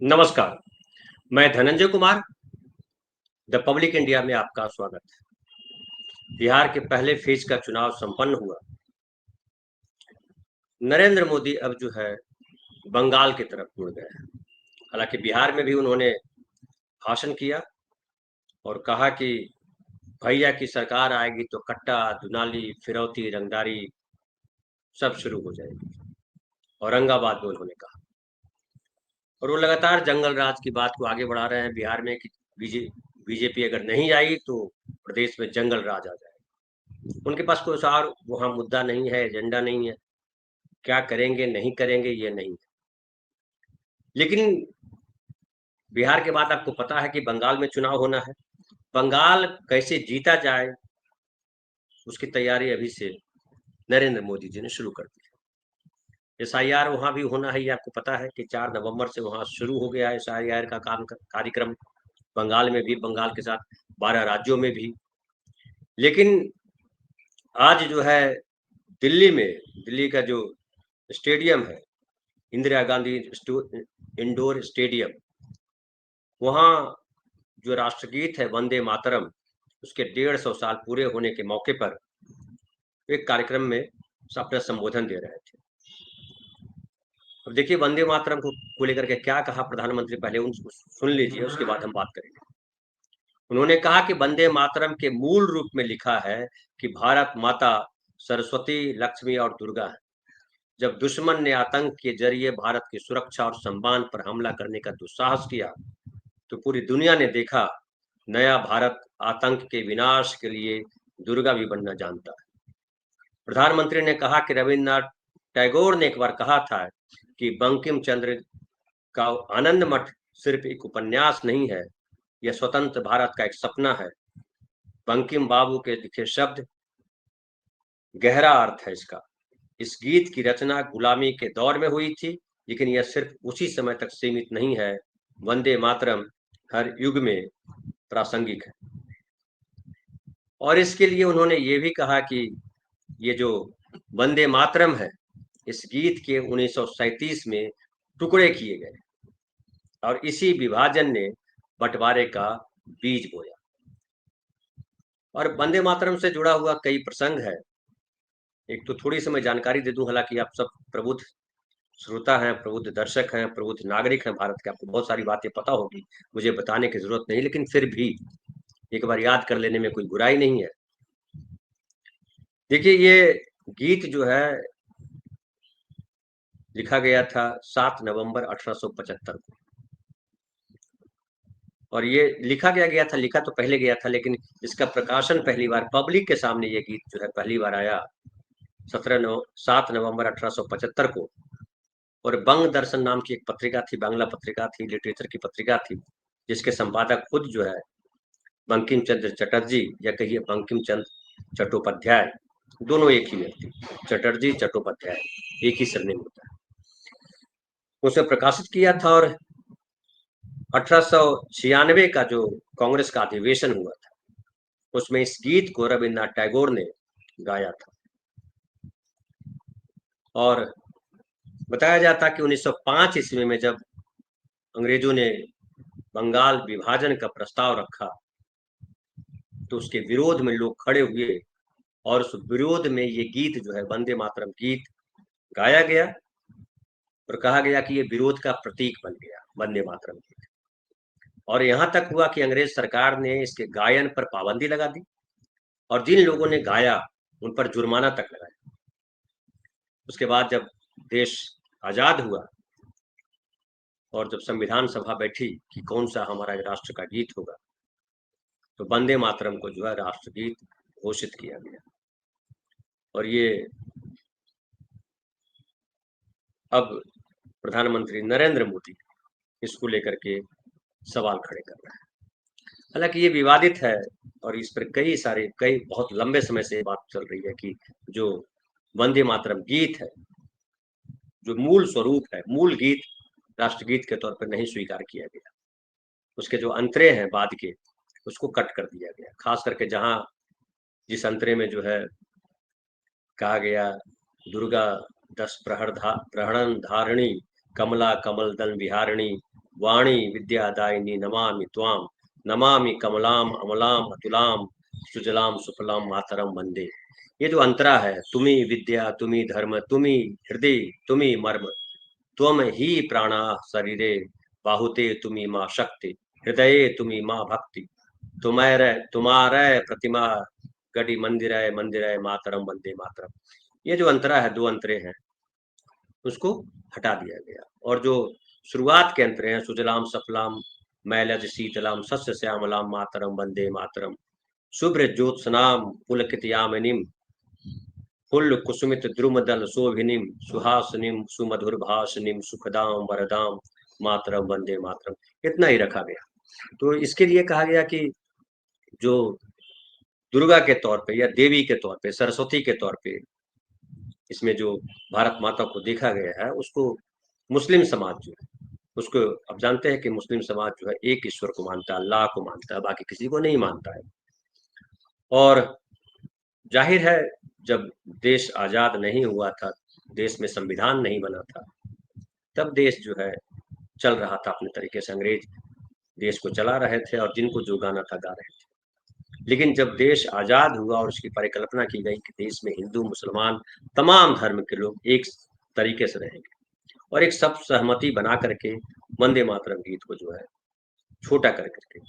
नमस्कार, मैं Dhananjay Kumar, the public India में आपका स्वागत है। बिहार के पहले फेज का चुनाव संपन्न हुआ। नरेंद्र मोदी अब जो है बंगाल की तरफ मुड़ गए हैं। हालांकि बिहार में भी उन्होंने भाषण किया और कहा कि भैया की सरकार आएगी तो कट्टा, दुनाली, फिरौती, रंगदारी सब शुरू हो जाएगी। औरंगाबाद में उन्होंने कहा और वो लगातार जंगल राज की बात को आगे बढ़ा रहे हैं बिहार में कि बीजेपी अगर नहीं आई तो प्रदेश में जंगल राज आ जाए। उनके पास कोई और वहाँ मुद्दा नहीं है, एजेंडा नहीं है। क्या करेंगे नहीं करेंगे ये नहीं है। लेकिन बिहार के बाद आपको पता है कि बंगाल में चुनाव होना है। बंगाल कैसे जीता जाए उसकी तैयारी अभी से नरेंद्र मोदी जी ने शुरू कर दी है। एसआईआर वहां भी होना है, ये आपको पता है कि 4 नवंबर से वहां शुरू हो गया है एसआईआर का कार्यक्रम। बंगाल में भी, बंगाल के साथ 12 राज्यों में भी। लेकिन आज जो है दिल्ली में, दिल्ली का जो स्टेडियम है, इंदिरा गांधी इंडोर स्टेडियम, वहाँ जो राष्ट्रगीत है वंदे मातरम, उसके 150 साल पूरे होने के मौके पर एक कार्यक्रम में अपना संबोधन दे रहे थे। अब देखिए वंदे मातरम को लेकर के क्या कहा प्रधानमंत्री, पहले उन सुन लीजिए, उसके बाद हम बात करेंगे। उन्होंने कहा कि वंदे मातरम के मूल रूप में लिखा है कि भारत माता सरस्वती, लक्ष्मी और दुर्गा है। जब दुश्मन ने आतंक के जरिए भारत की सुरक्षा और सम्मान पर हमला करने का दुस्साहस किया तो पूरी दुनिया ने देखा नया भारत आतंक के विनाश के लिए दुर्गा भी बनना जानता है। प्रधानमंत्री ने कहा कि रविन्द्रनाथ टैगोर ने एक बार कहा था कि बंकिम चंद्र का आनंद मठ सिर्फ एक उपन्यास नहीं है, यह स्वतंत्र भारत का एक सपना है। बंकिम बाबू के लिखे शब्द, गहरा अर्थ है इसका। इस गीत की रचना गुलामी के दौर में हुई थी, लेकिन यह सिर्फ उसी समय तक सीमित नहीं है। वंदे मातरम हर युग में प्रासंगिक है। और इसके लिए उन्होंने ये भी कहा कि ये जो वंदे मातरम है, इस गीत के 1937 में टुकड़े किए गए और इसी विभाजन ने बंटवारे का बीज बोया। और वंदे मातरम से जुड़ा हुआ कई प्रसंग है। एक तो थोड़ी सी मैं जानकारी दे दूं, हालांकि आप सब प्रबुद्ध श्रोता हैं, प्रबुद्ध दर्शक हैं, प्रबुद्ध नागरिक हैं भारत के, आपको बहुत सारी बातें पता होगी, मुझे बताने की जरूरत नहीं, लेकिन फिर भी एक बार याद कर लेने में कोई बुराई नहीं है। देखिए ये गीत जो है लिखा गया था 7 नवंबर 1875 को, और ये लिखा तो पहले गया था, लेकिन इसका प्रकाशन पहली बार पब्लिक के सामने ये गीत जो है पहली बार आया 7 नवंबर 1875 को। और बंग दर्शन नाम की एक पत्रिका थी, बांग्ला पत्रिका थी, लिटरेचर की पत्रिका थी, जिसके संपादक खुद जो है बंकिम चंद्र चटर्जी, या कहिए बंकिम चंद्र चट्टोपाध्याय, दोनों एक ही व्यक्ति, चटर्जी चट्टोपाध्याय, एक ही सरनेम होता है। उसे प्रकाशित किया था और 1896 का जो कांग्रेस का अधिवेशन हुआ था, उसमें इस गीत को रविन्द्रनाथ टैगोर ने गाया था। और बताया जाता कि 1905 ईस्वी में जब अंग्रेजों ने बंगाल विभाजन का प्रस्ताव रखा तो उसके विरोध में लोग खड़े हुए और उस विरोध में ये गीत जो है वंदे मातरम गीत गाया गया और कहा गया कि ये विरोध का प्रतीक बन गया वंदे मातरम गीत। और यहां तक हुआ कि अंग्रेज सरकार ने इसके गायन पर पाबंदी लगा दी और जिन लोगों ने गाया उन पर जुर्माना तक लगाया। उसके बाद जब देश आजाद हुआ और जब संविधान सभा बैठी कि कौन सा हमारा राष्ट्र का गीत होगा, तो वंदे मातरम को जो है राष्ट्रगीत घोषित किया गया। और ये अब प्रधानमंत्री नरेंद्र मोदी इसको लेकर के सवाल खड़े कर रहे हैं। हालांकि ये विवादित है और इस पर कई बहुत लंबे समय से बात चल रही है कि जो वंदे मातरम गीत है, जो मूल स्वरूप है, मूल गीत राष्ट्रगीत के तौर पर नहीं स्वीकार किया गया, उसके जो अंतरे हैं बाद के, उसको कट कर दिया गया। खास करके जहां जिस अंतरे में जो है कहा गया, दुर्गा 10 प्रहरण धारिणी, कमला कमल दल विहारिणी, वाणी विद्यादायिनी नमामि त्वाम, नमामि कमलाम अमलाम अतुलाम, सुजलाम सुफलाम मातरम वंदे। ये जो अंतरा है, तुम्ही विद्या तुम्ही धर्म तुम्ही हृदय तुम्ही मर्म, त्वम ही प्राणा शरीरे, बाहुते तुम्ही माँ शक्ति, हृदये तुम्ही माँ भक्ति, तुम्हारे प्रतिमा गढ़ी मंदिर है मंदिर है, मातरम वंदे मातरम। ये जो अंतरा है, दो अंतरे हैं, उसको हटा दिया गया। और जो शुरुआत के अंतरे हैं, सुजलाम सफलाम मैलज शीतलाम सस्य श्यामलाम मातरम वंदे मातरम, शुभ्र ज्योत्सनाम पुलकित यामिनीम, फुल्ल कुसुमित द्रुमदल शोभिनीम, सुहासिनीम सुमधुर भाषिनीम, सुखदाम वरदाम मातरम वंदे मातरम। इतना ही रखा गया। तो इसके लिए कहा गया कि जो दुर्गा के तौर पे या देवी के तौर पे, सरस्वती के तौर पे इसमें जो भारत माता को देखा गया है, उसको मुस्लिम समाज जो है, उसको अब जानते हैं कि मुस्लिम समाज जो है एक ईश्वर को मानता है, अल्लाह को मानता है, बाकी किसी को नहीं मानता है। और जाहिर है, जब देश आजाद नहीं हुआ था, देश में संविधान नहीं बना था, तब देश जो है चल रहा था अपने तरीके से, अंग्रेज देश को चला रहे थे और जिनको जो गाना था गा रहे थे। लेकिन जब देश आजाद हुआ और उसकी परिकल्पना की गई कि देश में हिंदू मुसलमान तमाम धर्म के लोग एक तरीके से रहेंगे, और एक सब सहमति बना करके वंदे मातरम गीत को जो है छोटा कर करके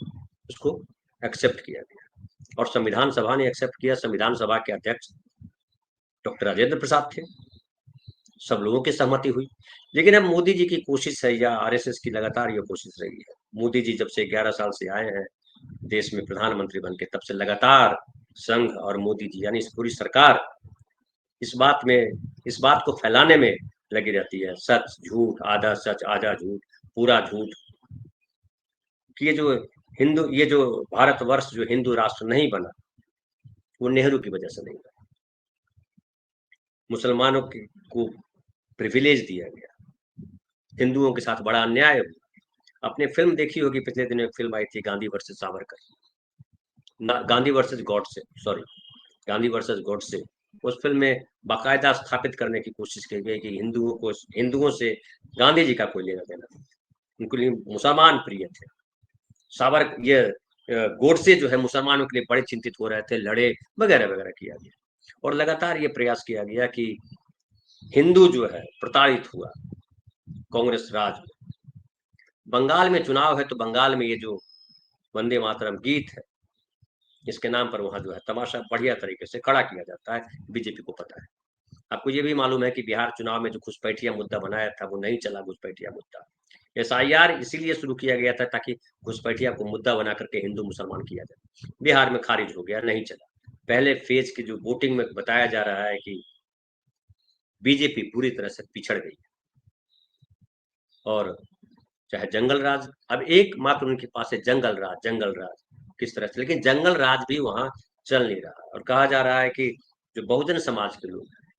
उसको एक्सेप्ट किया गया, और संविधान सभा ने एक्सेप्ट किया। संविधान सभा के अध्यक्ष डॉक्टर राजेंद्र प्रसाद थे, सब लोगों की सहमति हुई। लेकिन अब मोदी जी की कोशिश है, या आरएसएस की लगातार ये कोशिश रही है, मोदी जी जब से 11 साल से आए हैं देश में प्रधानमंत्री बन के, तब से लगातार संघ और मोदी जी यानी इस पूरी सरकार इस बात को फैलाने में लगी रहती है, सच झूठ, आधा सच आधा झूठ, पूरा झूठ, कि ये जो भारतवर्ष जो हिंदू राष्ट्र नहीं बना, वो नेहरू की वजह से नहीं बना। मुसलमानों को प्रिविलेज दिया गया, हिंदुओं के साथ बड़ा अन्याय हुआ। आपने फिल्म देखी होगी, पिछले दिनों एक फिल्म आई थी Gandhi versus Savarkar, Gandhi versus Godse, sorry, Gandhi versus Godse. उस फिल्म में बाकायदा स्थापित करने की कोशिश की गई कि हिंदुओं से गांधी जी का कोई लेना देना नहीं, उनके लिए मुसलमान प्रिय थे। सावर ये गोडसे जो है मुसलमानों के लिए बड़े चिंतित हो रहे थे, लड़े वगैरह वगैरह किया गया। और लगातार ये प्रयास किया गया कि हिंदू जो है प्रताड़ित हुआ कांग्रेस राज में। बंगाल में चुनाव है, तो बंगाल में ये जो वंदे मातरम गीत है, इसके नाम पर वहां जो है तमाशा बढ़िया तरीके से खड़ा किया जाता है, बीजेपी को पता है। आपको ये भी मालूम है कि बिहार चुनाव में जो घुसपैठिया मुद्दा बनाया था, वो नहीं चला घुसपैठिया मुद्दा। एसआईआर इसीलिए शुरू किया गया था ताकि घुसपैठिया को मुद्दा बना करके हिंदू मुसलमान किया जाए। बिहार में खारिज हो गया, नहीं चला। पहले फेज की जो वोटिंग में बताया जा रहा है कि बीजेपी पूरी तरह से पिछड़ गई, और चाहे जंगल राज, अब एकमात्र उनके पास है जंगल राज किस तरह से, लेकिन जंगल राज भी वहां चल नहीं रहा। और कहा जा रहा है कि जो बहुजन समाज के लोग हैं,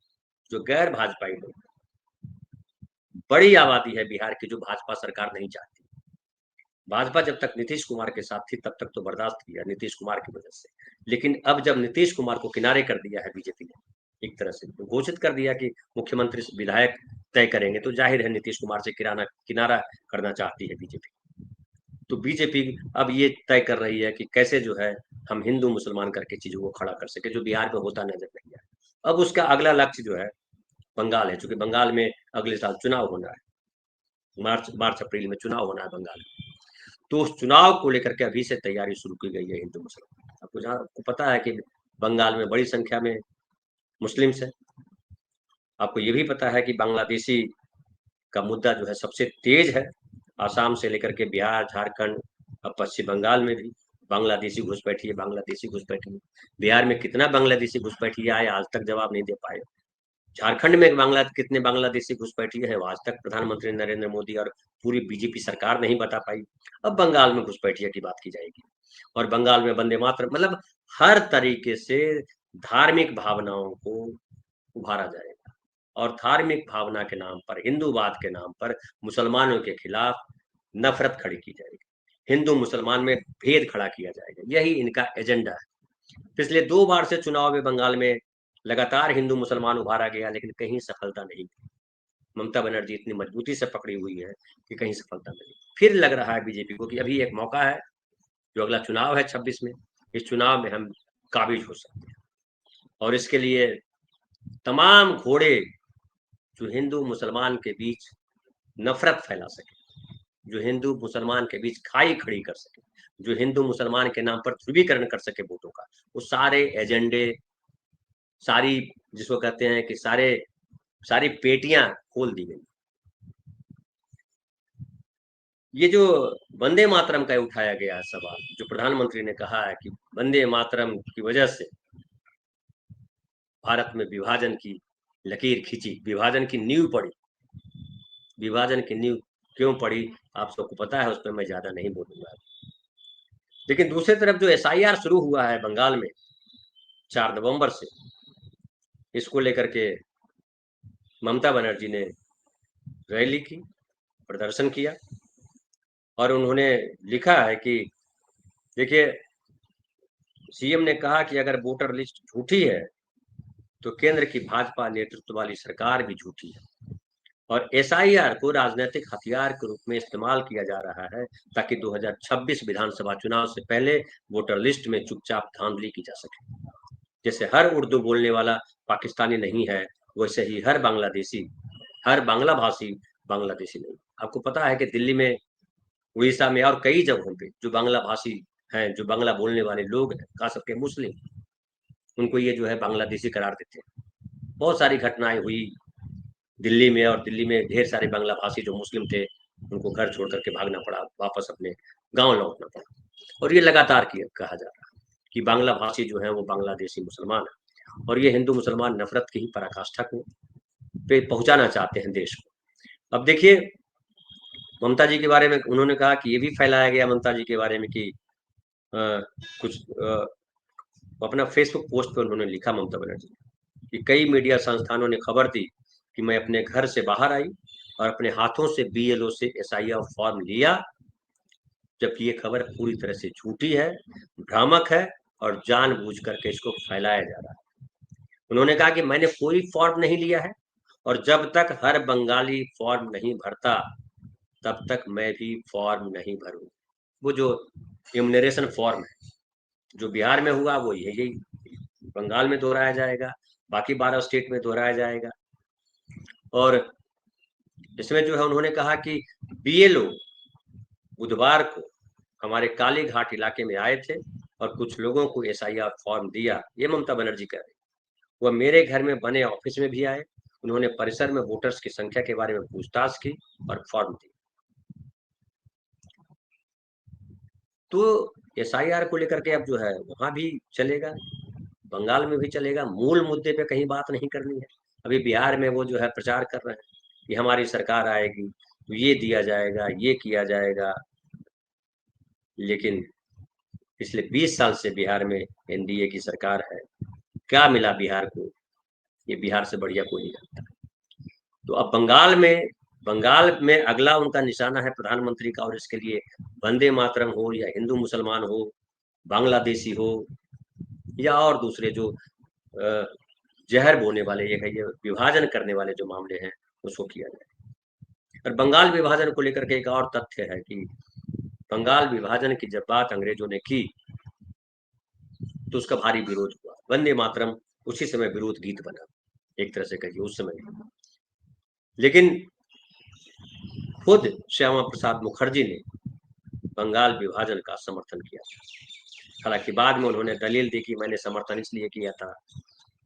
जो गैर भाजपाई लोग, बड़ी आबादी है बिहार की जो भाजपा सरकार नहीं चाहती। भाजपा जब तक नीतीश कुमार के साथ थी तब तक तो बर्दाश्त किया नीतीश कुमार की वजह से, लेकिन अब जब नीतीश कुमार को किनारे कर दिया है बीजेपी ने, एक तरह से तो घोषित कर दिया कि मुख्यमंत्री विधायक तय करेंगे, तो जाहिर है नीतीश कुमार से किनारा करना चाहती है बीजेपी। तो बीजेपी अब ये तय कर रही है कि कैसे जो है हम हिंदू मुसलमान करके चीजों को खड़ा कर सके, जो बिहार में होता नजर नहीं आया। अब उसका अगला लक्ष्य जो है बंगाल है, क्योंकि बंगाल में अगले साल चुनाव होना है, मार्च अप्रैल में चुनाव होना है बंगाल में। तो उस चुनाव को लेकर के अभी से तैयारी शुरू की गई है हिंदू मुसलमान। आपको पता है कि बंगाल में बड़ी संख्या में मुस्लिम्स है। आपको ये भी पता है कि बांग्लादेशी का मुद्दा जो है सबसे तेज है, आसाम से लेकर के बिहार, झारखंड, अब पश्चिम बंगाल में भी बांग्लादेशी घुसपैठी है। बिहार में कितना बांग्लादेशी घुसपैठिया आए, आज तक जवाब नहीं दे पाए। झारखंड में कितने बांग्लादेशी घुसपैठिए हैं, आज तक प्रधानमंत्री नरेंद्र मोदी और पूरी बीजेपी सरकार नहीं बता पाई। अब बंगाल में घुसपैठिया की बात की जाएगी, और बंगाल में वंदे मातरम, मतलब हर तरीके से धार्मिक भावनाओं को उभारा जाएगा, और धार्मिक भावना के नाम पर, हिंदूवाद के नाम पर मुसलमानों के खिलाफ नफरत खड़ी की जाएगी, हिंदू मुसलमान में भेद खड़ा किया जाएगा। यही इनका एजेंडा है। पिछले 2 बार से चुनाव में बंगाल में लगातार हिंदू मुसलमान उभारा गया, लेकिन कहीं सफलता नहीं मिली। ममता बनर्जी इतनी मजबूती से पकड़ी हुई है कि कहीं सफलता मिली। फिर लग रहा है बीजेपी को कि अभी एक मौका है, जो अगला चुनाव है 26 में, इस चुनाव में हम काबिज हो सकते हैं, और इसके लिए तमाम घोड़े जो हिंदू मुसलमान के बीच नफरत फैला सके, जो हिंदू मुसलमान के बीच खाई खड़ी कर सके, जो हिंदू मुसलमान के नाम पर ध्रुवीकरण कर सके वोटों का, वो सारे एजेंडे, सारी, जिसको कहते हैं कि सारी पेटियां खोल दी गई। ये जो वंदे मातरम का उठाया गया है सवाल, जो प्रधानमंत्री ने कहा है कि वंदे मातरम की वजह से भारत में विभाजन की लकीर खींची, विभाजन की नींव पड़ी। विभाजन की नींव क्यों पड़ी आप सबको पता है, उस पर मैं ज्यादा नहीं बोलूंगा। लेकिन दूसरी तरफ जो एसआईआर शुरू हुआ है बंगाल में 4 नवंबर से, इसको लेकर के ममता बनर्जी ने रैली की, प्रदर्शन किया, और उन्होंने लिखा है कि देखिए, सीएम ने कहा कि अगर वोटर लिस्ट झूठी है तो केंद्र की भाजपा नेतृत्व वाली सरकार भी झूठी है, और एसआईआर को राजनीतिक हथियार के रूप में इस्तेमाल किया जा रहा है ताकि 2026 विधानसभा चुनाव से पहले वोटर लिस्ट में चुपचाप धांधली की जा सके। जैसे हर उर्दू बोलने वाला पाकिस्तानी नहीं है, वैसे ही हर बांग्ला भाषी बांग्लादेशी नहीं। आपको पता है कि दिल्ली में, उड़ीसा में और कई जगहों पे जो बांग्ला भाषी हैं, जो बांग्ला बोलने वाले लोग हैं, खास करके मुस्लिम, उनको ये जो है बांग्लादेशी करार देते हैं। बहुत सारी घटनाएं हुई दिल्ली में, और दिल्ली में ढेर सारे बांग्ला भाषी जो मुस्लिम थे, उनको घर छोड़ करके भागना पड़ा, वापस अपने गांव लौटना पड़ा। और ये लगातार कहा जा रहा है कि बांग्ला भाषी जो है वो बांग्लादेशी मुसलमान है, और ये हिंदू मुसलमान नफरत की ही पराकाष्ठा को पे पहुंचाना चाहते हैं देश को। अब देखिए, ममता जी के बारे में उन्होंने कहा कि ये भी फैलाया गया ममता जी के बारे में कि कुछ अपना फेसबुक पोस्ट पर उन्होंने लिखा, ममता बनर्जी, कि कई मीडिया संस्थानों ने खबर दी कि मैं अपने घर से बाहर आई और अपने हाथों से बीएलओ से एसआईआर फॉर्म लिया, जबकि ये खबर पूरी तरह से झूठी है, भ्रामक है, और जानबूझ करके इसको फैलाया जा रहा है। उन्होंने कहा कि मैंने कोई फॉर्म नहीं लिया है, और जब तक हर बंगाली फॉर्म नहीं भरता तब तक मैं भी फॉर्म नहीं भरूंगा। वो जो इम्यूनरेशन फॉर्म है जो बिहार में हुआ, वो यही बंगाल में दोहराया जाएगा, बाकी 12 स्टेट में दोहराया जाएगा। और इसमें जो है उन्होंने कहा कि बीएलओ बुधवार को हमारे काली घाट इलाके में आए थे और कुछ लोगों को एसआईआर फॉर्म दिया, ये ममता बनर्जी कह रही। वह मेरे घर में बने ऑफिस में भी आए, उन्होंने परिसर में वोटर्स की संख्या के बारे में पूछताछ की और फॉर्म दी। तो एसआईआर को लेकर के अब जो है वहां भी चलेगा, बंगाल में भी चलेगा, मूल मुद्दे पे कहीं बात नहीं करनी है। अभी बिहार में वो जो है प्रचार कर रहे हैं कि हमारी सरकार आएगी तो ये दिया जाएगा, ये किया जाएगा, लेकिन पिछले 20 साल से बिहार में एनडीए की सरकार है, क्या मिला बिहार को, ये बिहार से बढ़िया कोई नहीं जानता। तो अब बंगाल में अगला उनका निशाना है प्रधानमंत्री का, और इसके लिए वंदे मातरम हो या हिंदू मुसलमान हो, बांग्लादेशी हो, या और दूसरे जो जहर बोने वाले, ये विभाजन करने वाले जो मामले हैं, उसको किया जाए। और बंगाल विभाजन को लेकर के एक और तथ्य है कि बंगाल विभाजन की जब बात अंग्रेजों ने की तो उसका भारी विरोध हुआ। वंदे मातरम उसी समय विरोध गीत बना, एक तरह से कहिए उस समय। लेकिन खुद श्यामा प्रसाद मुखर्जी ने बंगाल विभाजन का समर्थन किया। हालांकि बाद में उन्होंने दलील दी कि मैंने समर्थन इसलिए किया था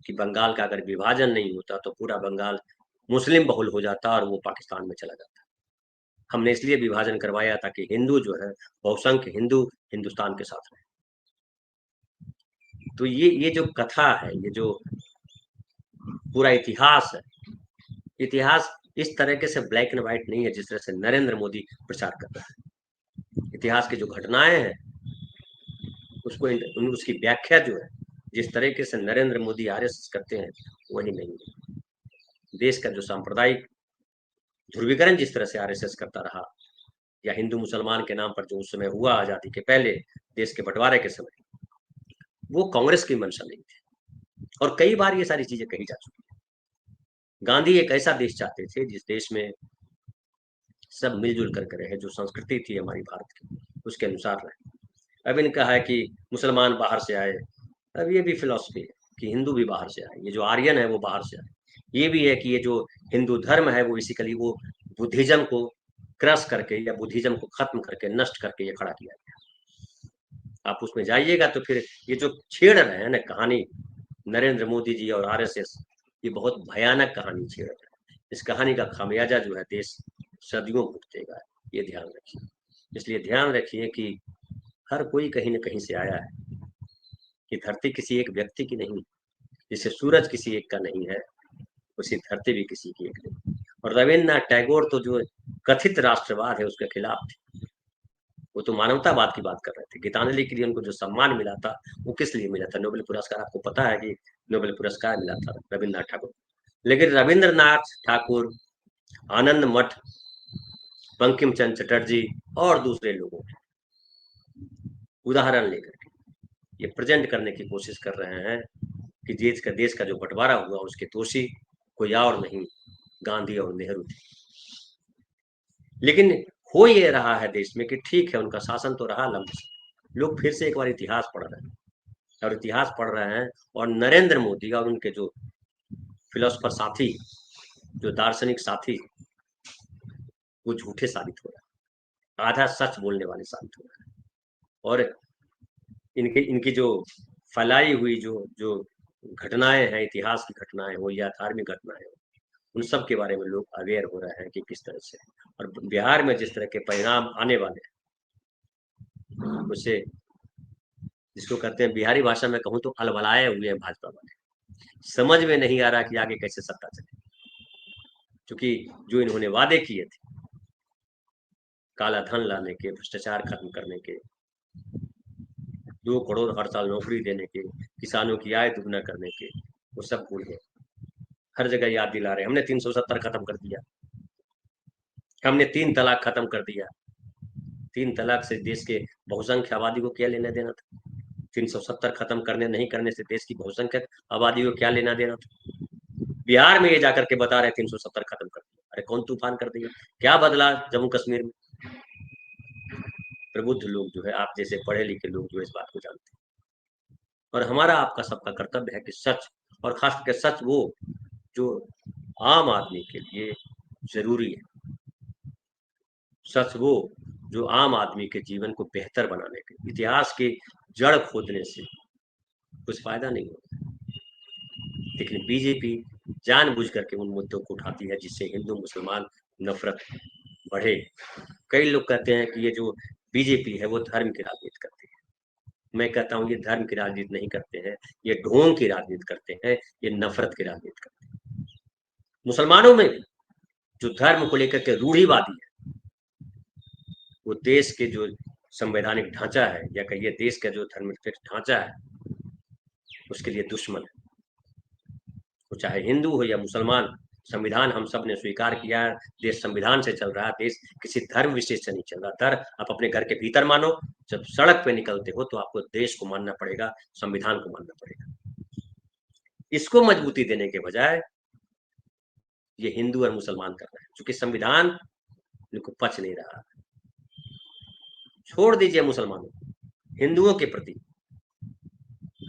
कि बंगाल का अगर विभाजन नहीं होता तो पूरा बंगाल मुस्लिम बहुल हो जाता और वो पाकिस्तान में चला जाता। हमने इसलिए विभाजन करवाया ताकि हिंदू जो है, बहुसंख्य हिंदू हिंदुस्तान के साथ रहे। तो ये जो कथा है, ये जो पूरा इतिहास है, इतिहास इस तरीके से ब्लैक एंड व्हाइट नहीं है जिस तरह से नरेंद्र मोदी प्रचार कर रहा है। इतिहास की जो घटनाएं हैं उसको उसकी व्याख्या जो है, जिस तरीके से नरेंद्र मोदी आरएसएस करते हैं, वही नहीं है। देश का जो सांप्रदायिक ध्रुवीकरण जिस तरह से आरएसएस करता रहा, या हिंदू मुसलमान के नाम पर जो उस समय हुआ आजादी के पहले, देश के बंटवारे के समय, वो कांग्रेस की मंशा नहीं थी, और कई बार ये सारी चीजें कही जा चुकी है। गांधी एक ऐसा देश चाहते थे जिस देश में सब मिलजुल करके रहे, जो संस्कृति थी हमारी भारत की उसके अनुसार रहे। अब इनका है कि मुसलमान बाहर से आए, अब ये भी फिलॉसफी है कि हिंदू भी बाहर से आए, ये जो आर्यन है वो बाहर से आए। ये भी है कि ये जो हिंदू धर्म है वो बेसिकली वो बुद्धिज्म को क्रश करके या बुद्धिज्म को खत्म करके नष्ट करके ये खड़ा किया गया। आप उसमें जाइएगा तो फिर ये जो छेड़ रहे हैं ना कहानी नरेंद्र मोदी जी और आरएसएस, ये बहुत भयानक कहानी छेड़ रहे हैं। इस कहानी का खामियाजा जो है देश सदियों भुगतेगा, ये ध्यान रखिए। इसलिए ध्यान रखिए कि हर कोई कहीं न कहीं से आया है। ये धरती किसी एक व्यक्ति की नहीं, जैसे सूरज किसी एक का नहीं है, उसी धरती भी किसी की एक नहीं। और रविन्द्रनाथ टैगोर तो जो कथित राष्ट्रवाद है उसके खिलाफ थे। वो तो मानवतावाद की बात कर रहे थे। गीतांजलि के लिए उनको जो सम्मान मिला था वो किस लिए मिला था? नोबेल पुरस्कार, आपको पता है कि नोबेल पुरस्कार मिला था रविन्द्रनाथ ठाकुर। लेकिन रविन्द्रनाथ ठाकुर, आनंद मठ, बंकिम चंद्र चटर्जी और दूसरे लोगों के उदाहरण लेकर के ये प्रेजेंट करने की कोशिश कर रहे हैं कि देश का जो बंटवारा हुआ उसके दोषी कोई और नहीं, गांधी और नेहरू थे। लेकिन हो ये रहा है देश में कि ठीक है उनका शासन तो रहा लंबा, लोग फिर से एक बार इतिहास पढ़ रहे हैं और इतिहास पढ़ रहे हैं, और नरेंद्र मोदी और उनके जो फिलोसफर साथी, जो दार्शनिक साथी, वो झूठे साबित हो रहे हैं, आधा सच बोलने वाले साबित हो रहे हैं। और इनकी इनकी जो फैलाई हुई जो जो घटनाएं हैं, इतिहास की घटनाएं हो या धार्मिक घटनाएं हो, उन सब के बारे में लोग अवेयर हो रहे हैं कि किस तरह से, और बिहार में जिस तरह के परिणाम आने वाले हैं उसे, जिसको कहते हैं बिहारी भाषा में कहूँ तो अलबलाए हुए हैं भाजपा वाले। समझ में नहीं आ रहा कि आगे कैसे सत्ता चले, क्योंकि जो इन्होंने वादे किए थे काला धन लाने के, भ्रष्टाचार खत्म करने के, 2 करोड़ हर साल नौकरी देने के, किसानों की आय दुगना करने के, वो सब भूल गए। हर जगह याद दिला रहे हैं हमने 370 खत्म कर दिया, हमने 3 तलाक खत्म कर दिया। 3 तलाक से देश के बहुसंख्य आबादी को क्या लेना देना था? 370 खत्म करने नहीं करने से देश की बहुसंख्यक आबादी को क्या लेना देना था? बिहार में ये जाकर के बता रहे 370 खत्म कर दिया। अरे कौन तूफान कर दिया? क्या बदला जम्मू कश्मीर में? प्रबुद्ध लोग जो है, आप जैसे पढ़े लिखे लोग जो इस बात को जानते हैं। और हमारा आपका सबका कर्तव्य है कि सच, और खास करके सच वो जो आम आदमी के लिए जरूरी है, सच वो जो आम आदमी के जीवन को बेहतर बनाने के, इतिहास की जड़ खोदने से कुछ फायदा नहीं होगा। लेकिन बीजेपी जानबूझ करके उन मुद्दों को उठाती है जिससे हिंदू मुसलमान नफरत बढ़े। कई लोग कहते हैं कि ये जो बीजेपी है वो धर्म की राजनीति करती है। मैं कहता हूँ ये धर्म की राजनीति नहीं करते हैं, ये ढोंग की राजनीति करते हैं, ये नफरत की राजनीति करते हैं। मुसलमानों में भी जो धर्म को लेकर के रूढ़िवादी है, वो देश के जो संवैधानिक ढांचा है या कहिए देश का जो धर्मनिरपेक्ष ढांचा है उसके लिए दुश्मन है। वो चाहे हिंदू हो या मुसलमान, संविधान हम सब ने स्वीकार किया है, देश संविधान से चल रहा है, देश किसी धर्म विशेष से नहीं चल रहा। धर्म आप अपने घर के भीतर मानो, जब सड़क पे निकलते हो तो आपको देश को मानना पड़ेगा, संविधान को मानना पड़ेगा। इसको मजबूती देने के बजाय ये हिंदू और मुसलमान कर रहे हैं, क्योंकि संविधान इनको पच नहीं रहा। छोड़ दीजिए मुसलमानों, हिंदुओं के प्रति,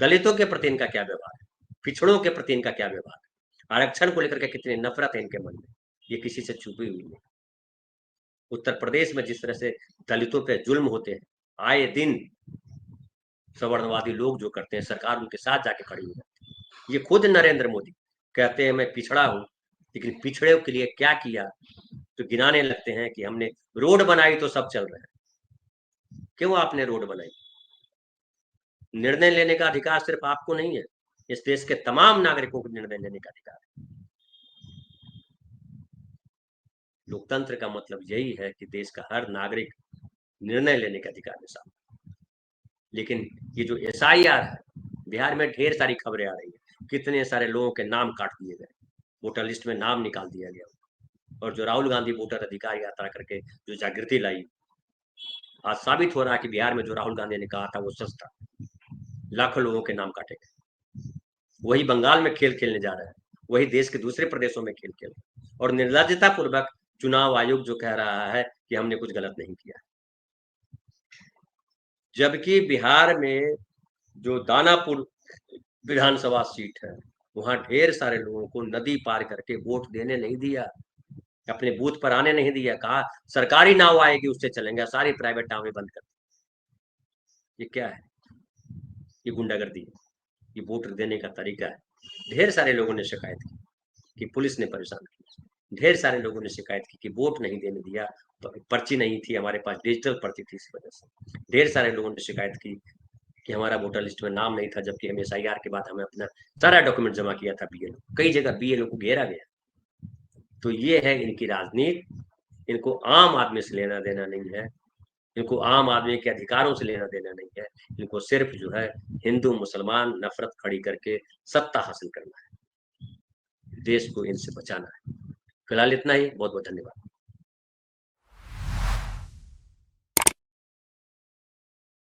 दलितों के प्रति इनका क्या व्यवहार है, पिछड़ों के प्रति इनका क्या व्यवहार है, आरक्षण को लेकर के कितनी नफरत है इनके मन में, ये किसी से छुपी हुई नहीं। उत्तर प्रदेश में जिस तरह से दलितों पे जुल्म होते हैं, आए दिन सवर्णवादी लोग जो करते हैं, सरकार उनके साथ जाके खड़ी हो जाती है। ये खुद नरेंद्र मोदी कहते हैं मैं पिछड़ा हूं, लेकिन पिछड़े के लिए क्या किया तो गिनाने लगते हैं कि हमने रोड बनाई तो सब चल रहे हैं। क्यों आपने रोड बनाई? निर्णय लेने का अधिकार सिर्फ आपको नहीं है, इस देश के तमाम नागरिकों को निर्णय लेने का अधिकार है। लोकतंत्र का मतलब यही है कि देश का हर नागरिक निर्णय लेने के अधिकार में शामिल। लेकिन ये जो SIR है, बिहार में ढेर सारी खबरें आ रही है, कितने सारे लोगों के नाम काट दिए गए, वोटर लिस्ट में नाम निकाल दिया गया। और जो राहुल गांधी वोटर अधिकार यात्रा करके जो जागृति लाई, आज साबित हो रहा है कि बिहार में जो राहुल गांधी ने कहा था वो सच था। लाखों लोगों के नाम काटे गए। वही बंगाल में खेल खेलने जा रहे हैं, वही देश के दूसरे प्रदेशों में खेल खेल और निर्लज्जता पूर्वक चुनाव आयोग जो कह रहा है कि हमने कुछ गलत नहीं किया, जबकि बिहार में जो दानापुर विधानसभा सीट है वहां ढेर सारे लोगों को नदी पार करके वोट देने नहीं दिया, अपने बूथ पर आने नहीं दिया, कहा सरकारी नाव आएगी उससे चलेंगे, सारी प्राइवेट नावें बंद कर। ये क्या है? ये गुंडागर्दी है, ये वोट देने का तरीका है। ढेर सारे लोगों ने शिकायत की कि पुलिस ने परेशान किया, ढेर सारे लोगों ने शिकायत की कि वोट नहीं देने दिया, पर्ची नहीं थी हमारे पास, डिजिटल पर्ची थी, इस वजह से ढेर सारे लोगों ने शिकायत की कि हमारा वोटर लिस्ट में नाम नहीं था, जबकि हम SIR के बाद हमें अपना सारा डॉक्यूमेंट जमा किया था BLO, कई जगह BLO को घेरा गया। तो ये है इनकी राजनीति, इनको आम आदमी से लेना देना नहीं है, इनको आम आदमी के अधिकारों से लेना देना नहीं है, इनको सिर्फ जो है हिंदू मुसलमान नफरत खड़ी करके सत्ता हासिल करना है, देश को इनसे बचाना है। फिलहाल इतना ही, बहुत बहुत धन्यवाद।